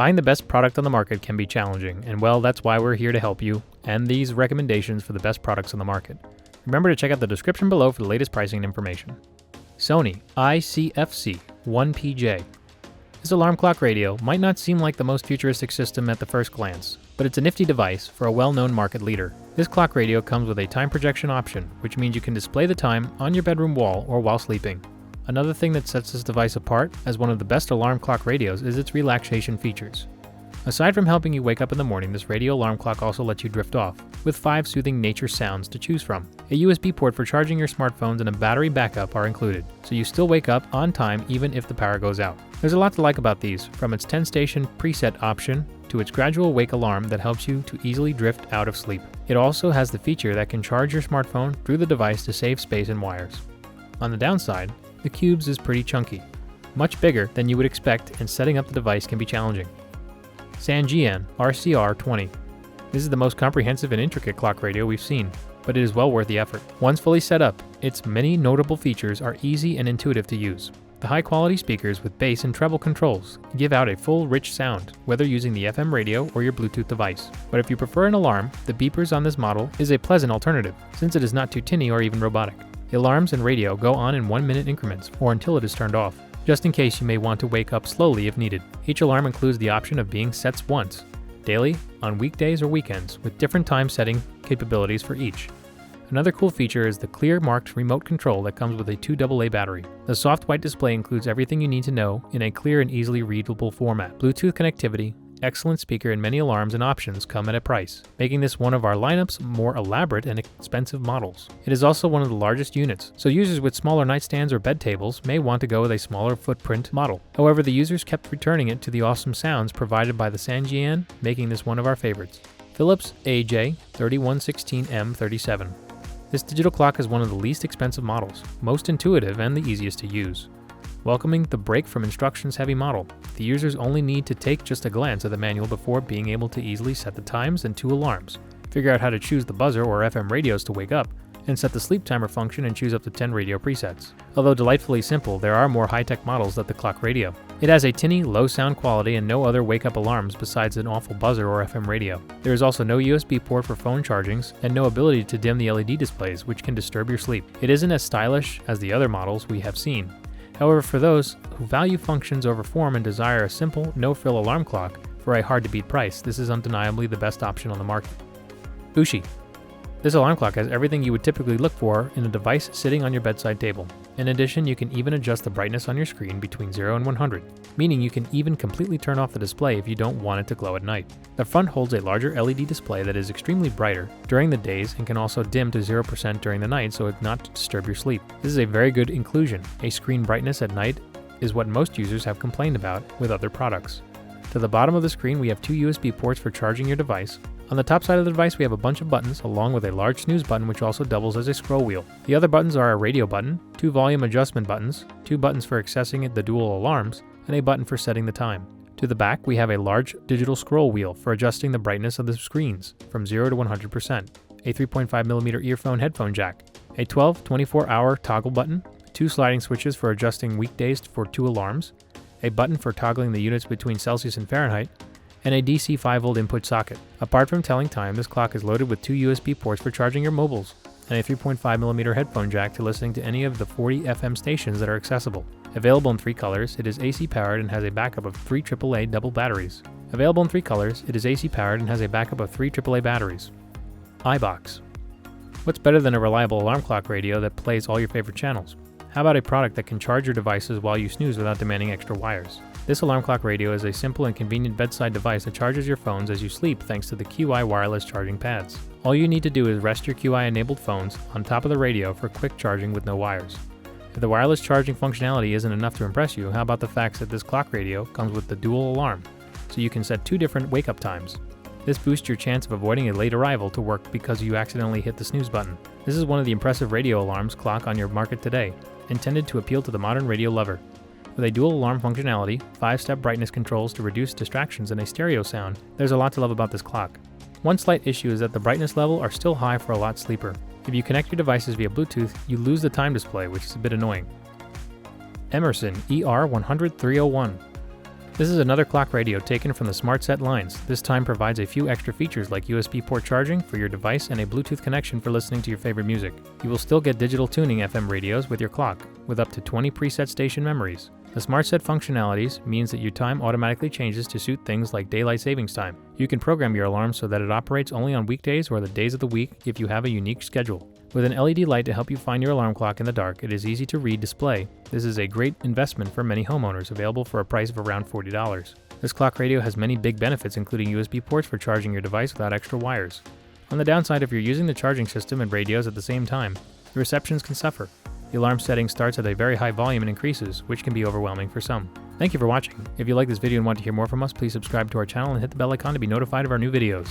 Buying the best product on the market can be challenging, and well, that's why we're here to help you and these recommendations for the best products on the market. Remember to check out the description below for the latest pricing and information. Sony ICFC1PJ. This alarm clock radio might not seem like the most futuristic system at the first glance, but it's a nifty device for a well-known market leader. This clock radio comes with a time projection option, which means you can display the time on your bedroom wall or while sleeping. Another thing that sets this device apart as one of the best alarm clock radios is its relaxation features. Aside from helping you wake up in the morning, this radio alarm clock also lets you drift off, with 5 soothing nature sounds to choose from. A USB port for charging your smartphones and a battery backup are included, so you still wake up on time even if the power goes out. There's a lot to like about these, from its 10-station preset option to its gradual wake alarm that helps you to easily drift out of sleep. It also has the feature that can charge your smartphone through the device to save space and wires. On the downside, the cubes is pretty chunky, much bigger than you would expect, and setting up the device can be challenging. Sangean RCR-20. This is the most comprehensive and intricate clock radio we've seen, but it is well worth the effort. Once fully set up, its many notable features are easy and intuitive to use. The high-quality speakers with bass and treble controls give out a full, rich sound, whether using the FM radio or your Bluetooth device. But if you prefer an alarm, the beepers on this model is a pleasant alternative, since it is not too tinny or even robotic. The alarms and radio go on in 1-minute increments or until it is turned off, just in case you may want to wake up slowly if needed. Each alarm includes the option of being set once, daily, on weekdays or weekends, with different time setting capabilities for each. Another cool feature is the clear marked remote control that comes with a 2 AA battery. The soft white display includes everything you need to know in a clear and easily readable format. Bluetooth connectivity, excellent speaker, and many alarms and options come at a price, making this one of our lineup's more elaborate and expensive models. It is also one of the largest units, so users with smaller nightstands or bed tables may want to go with a smaller footprint model. However, the users kept returning it to the awesome sounds provided by the Sangean, making this one of our favorites. Philips AJ3116M37. This digital clock is one of the least expensive models, most intuitive and the easiest to use. Welcoming the break from instructions-heavy model, the users only need to take just a glance at the manual before being able to easily set the times and 2 alarms, figure out how to choose the buzzer or FM radios to wake up, and set the sleep timer function and choose up to 10 radio presets. Although delightfully simple, there are more high-tech models than the clock radio. It has a tinny, low sound quality and no other wake-up alarms besides an awful buzzer or FM radio. There is also no USB port for phone chargings and no ability to dim the LED displays, which can disturb your sleep. It isn't as stylish as the other models we have seen. However, for those who value functions over form and desire a simple, no-frill alarm clock for a hard-to-beat price, this is undeniably the best option on the market. Uscce. This alarm clock has everything you would typically look for in a device sitting on your bedside table. In addition, you can even adjust the brightness on your screen between 0 and 100, meaning you can even completely turn off the display if you don't want it to glow at night. The front holds a larger LED display that is extremely brighter during the days and can also dim to 0% during the night so as not to disturb your sleep. This is a very good inclusion. A screen brightness at night is what most users have complained about with other products. To the bottom of the screen, we have 2 USB ports for charging your device. On the top side of the device, we have a bunch of buttons, along with a large snooze button which also doubles as a scroll wheel. The other buttons are a radio button, 2 volume adjustment buttons, 2 buttons for accessing the dual alarms, and a button for setting the time. To the back, we have a large digital scroll wheel for adjusting the brightness of the screens from 0 to 100%, a 3.5mm earphone headphone jack, a 12/24-hour toggle button, 2 sliding switches for adjusting weekdays for 2 alarms, a button for toggling the units between Celsius and Fahrenheit, and a DC 5V input socket. Apart from telling time, this clock is loaded with 2 USB ports for charging your mobiles, and a 3.5mm headphone jack to listening to any of the 40 FM stations that are accessible. Available in 3 colors, it is AC powered and has a backup of 3 AAA double batteries. Available in 3 colors, it is AC powered and has a backup of 3 AAA batteries. iBox. What's better than a reliable alarm clock radio that plays all your favorite channels? How about a product that can charge your devices while you snooze without demanding extra wires? This alarm clock radio is a simple and convenient bedside device that charges your phones as you sleep thanks to the QI wireless charging pads. All you need to do is rest your QI-enabled phones on top of the radio for quick charging with no wires. If the wireless charging functionality isn't enough to impress you, how about the fact that this clock radio comes with the dual alarm, so you can set 2 different wake-up times. This boosts your chance of avoiding a late arrival to work because you accidentally hit the snooze button. This is one of the impressive radio alarms clock on your market today, intended to appeal to the modern radio lover. With a dual alarm functionality, 5-step brightness controls to reduce distractions, and a stereo sound, there's a lot to love about this clock. One slight issue is that the brightness level are still high for a lot sleeper. If you connect your devices via Bluetooth, you lose the time display, which is a bit annoying. Emerson ER100301. This is another clock radio taken from the SmartSet lines. This time provides a few extra features like USB port charging for your device and a Bluetooth connection for listening to your favorite music. You will still get digital tuning FM radios with your clock, with up to 20 preset station memories. The SmartSet functionalities means that your time automatically changes to suit things like daylight savings time. You can program your alarm so that it operates only on weekdays or the days of the week if you have a unique schedule. With an LED light to help you find your alarm clock in the dark, it is easy to read display. This is a great investment for many homeowners, available for a price of around $40. This clock radio has many big benefits, including USB ports for charging your device without extra wires. On the downside, if you're using the charging system and radios at the same time, the receptions can suffer. The alarm setting starts at a very high volume and increases, which can be overwhelming for some. Thank you for watching. If you like this video and want to hear more from us, please subscribe to our channel and hit the bell icon to be notified of our new videos.